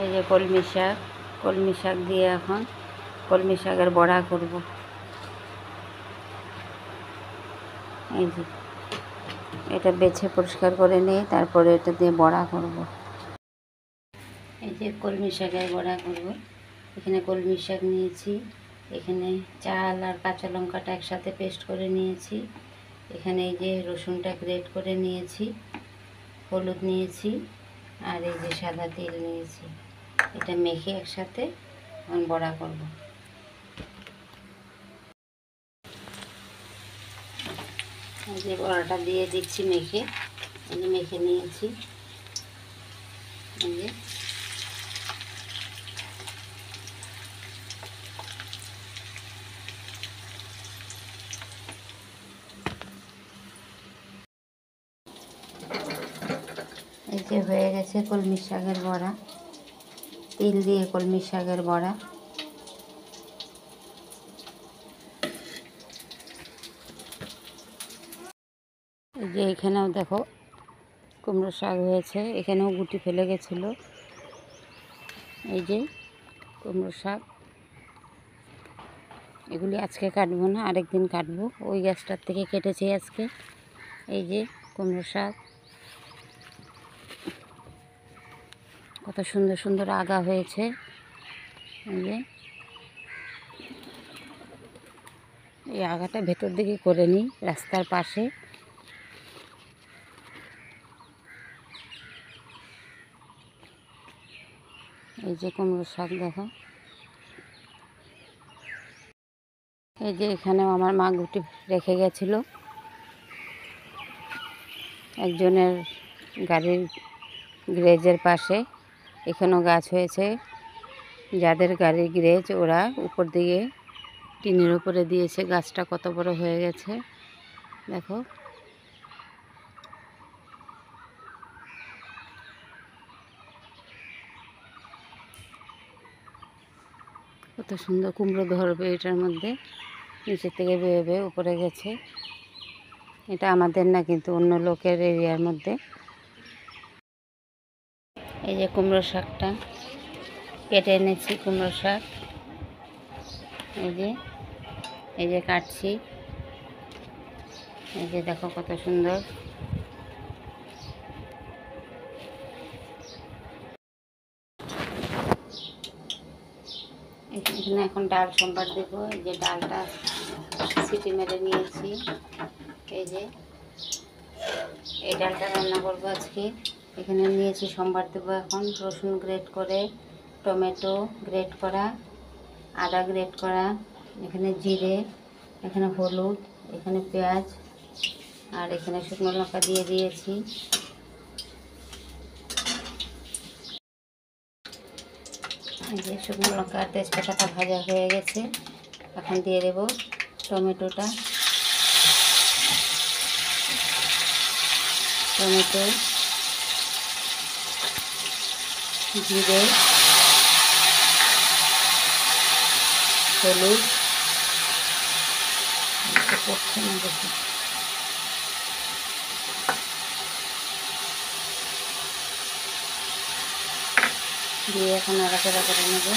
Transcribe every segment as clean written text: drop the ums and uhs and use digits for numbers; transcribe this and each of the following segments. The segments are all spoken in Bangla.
এই যে কলমি শাক দিয়ে এখন কলমি শাকের বড়া করব। এই যে এটা বেছে পরিষ্কার করে নিয়ে তারপরে এটা দিয়ে বড়া করব। এই যে কলমি শাকের বড়া করব। এখানে কলমি শাক নিয়েছি, এখানে চাল আর কাঁচা লঙ্কাটা একসাথে পেস্ট করে নিয়েছি, এখানে এই যে রসুনটা গ্রেট করে নিয়েছি, হলুদ নিয়েছি, আর এই যে সাদা তেল নিয়েছি। এটা মেখে একসাথে এখন বড়া করব। এই যে বড়াটা দিয়ে দিচ্ছি মেখে, এই যে মেখে নিয়েছি। এই যে হয়ে গেছে কলমি শাকের বড়া, তেল দিয়ে কলমি শাকের বড়া। এই যে এখানেও দেখো কুমড়ো শাক হয়েছে, এখানেও গুটি ফেলে গেছিলো। এই যে কুমড়ো শাক, এগুলি আজকে কাটবো না, আরেকদিন কাটবো। ওই গাছটার থেকে কেটেছি আজকে। এই যে কুমড়ো শাক, কত সুন্দর সুন্দর আগা হয়েছে। এই যে এই আগাটা ভেতর দিকে করে নিই রাস্তার পাশে। এই যে কুমড়ো শাক দেখো। এই যে এখানেও আমার মা গুটি রেখে গেছিলো। একজনের গাড়ির গ্যারেজের পাশে এখানেও গাছ হয়েছে। যাদের গাড়ির গ্যারেজ ওরা উপর দিকে টিনের উপরে দিয়েছে। গাছটা কত বড় হয়ে গেছে দেখো। কত সুন্দর কুমড়ো ধরবে এটার মধ্যে, নিচে থেকে বেয়ে বেয়ে উপরে গেছে। এটা আমাদের না, কিন্তু অন্য লোকের এরিয়ার মধ্যে। এই যে কুমড়ো শাকটা কেটে এনেছি, কুমড়ো শাক এই যে কাটছি। এই যে দেখো কত সুন্দর। এখানে এখন ডাল সম্বার দেবো। এই যে ডালটা সিটি মেরে নিয়েছি। এই যে এই ডালটা রান্না করবো আজকে। এখানে নিয়েছি সম্বার দেবো এখন। রসুন গ্রেট করে, টমেটো গ্রেট করা, আদা গ্রেট করা, এখানে জিরে, এখানে হলুদ, এখানে পেঁয়াজ, আর এখানে শুকনো লঙ্কা দিয়ে দিয়েছি। এই যে শুকনো লঙ্কা আর তেজপাতাটা ভাজা হয়ে গেছে। এখন দিয়ে দেব টমেটোটা। টমেটো, জিরে, হলুদ, পড়ছে না বেশি, দিয়ে এখন নাড়াচাড়া করে নেব।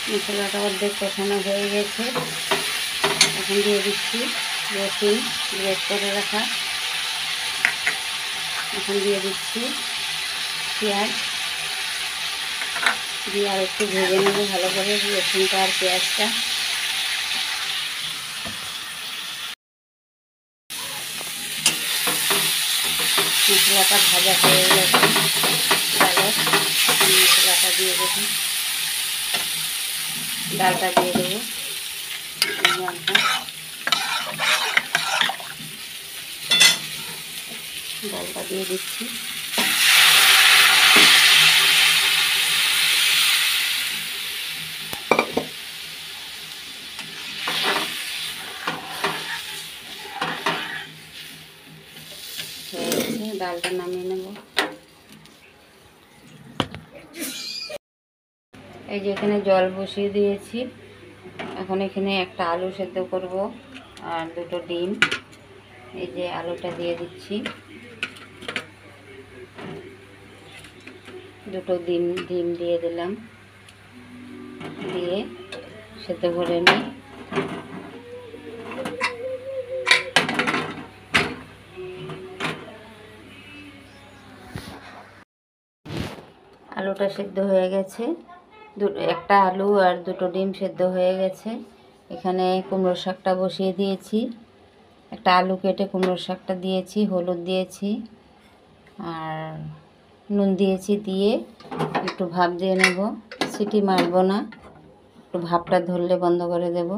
মশলাটা অর্ধেক কষানো হয়ে গেছে। এখন দিয়ে দিচ্ছি রসুন গ্রেট করে রাখা। এখন দিয়ে দিচ্ছি পেঁয়াজ, দিয়ে আর একটু ভেজে নেব ভালো করে রসুনটা আর পেঁয়াজটা। মশলাটা ভাজা হয়ে গেছে। ডালের মশলাটা দিয়ে দেবো, ডালটা দিয়ে দেবো। ডালটা দিয়ে দিচ্ছি। ডালটা নামিয়ে নেব। এই যে এখানে জল বসিয়ে দিয়েছি। এখন এখানে একটা আলু সেদ্ধ করব। আর 2টো ডিম। এই যে আলুটা দিয়ে দিচ্ছি, 2টো ডিম দিয়ে দিলাম, দিয়ে সেদ্ধ করে নিই। আলুটা সেদ্ধ হয়ে গেছে, একটা আলু আর 2টো ডিম সেদ্ধ হয়ে গেছে। এখানে কুমড়ো শাকটা বসিয়ে দিয়েছি, একটা আলু কেটে কুমড়ো শাকটা দিয়েছি, হলুদ দিয়েছি আর নুন দিয়েছি, দিয়ে একটু ভাপ দিয়ে নেব। সিটি মারবো না, একটু ভাপটা ধরলে বন্ধ করে দেব।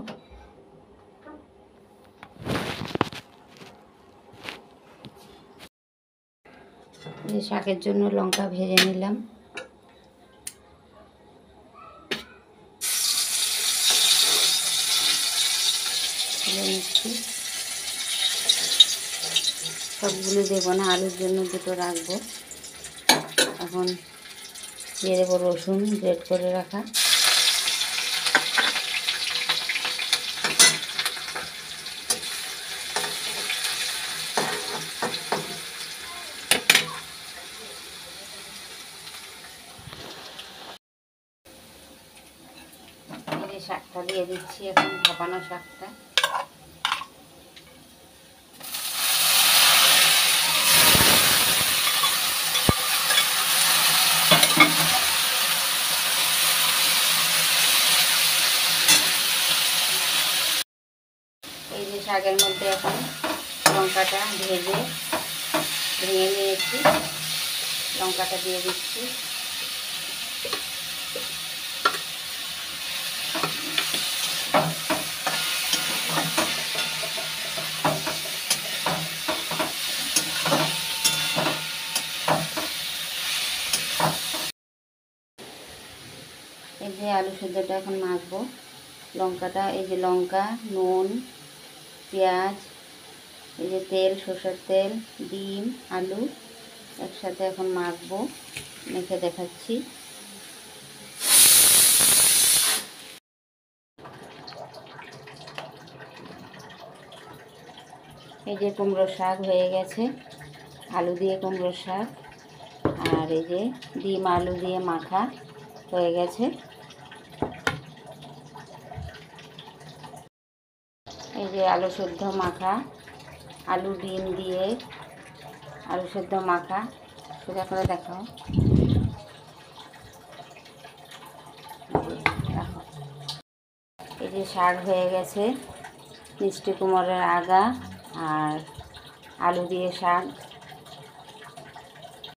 এই শাকের জন্য লঙ্কা ভেজে নিলাম। সবগুলো দেবো না, আলুর জন্য 2টো রাখবো। এখন দিয়ে দেবো রসুন গ্রেট করে রাখা, এই শাকটা দিয়ে দিচ্ছি, এখন ভাপানো শাকটা। এই যে শাকের মধ্যে এখন লঙ্কাটা ভেঙে নিয়েছি, লঙ্কাটা দিয়ে দিচ্ছি। এই যে আলু সেদ্ধটা এখন মাখবো। লঙ্কাটা, এই যে লঙ্কা, নুন, পেঁয়াজ, এই যে তেল, সরষের তেল, ডিম, আলু একসাথে এখন মাখবো, মেখে দেখাচ্ছি। এই যে কুমড়ো শাক হয়ে গেছে, আলু দিয়ে কুমড়ো শাক, আর এই যে ডিম আলু দিয়ে মাখা হয়ে গেছে। এই যে আলু সেদ্ধ মাখা, আলু ডিম দিয়ে আলু সেদ্ধ মাখা, সোজা করে দেখাও। এই যে শাক হয়ে গেছে, মিষ্টি কুমড়োর আগা আর আলু দিয়ে শাক।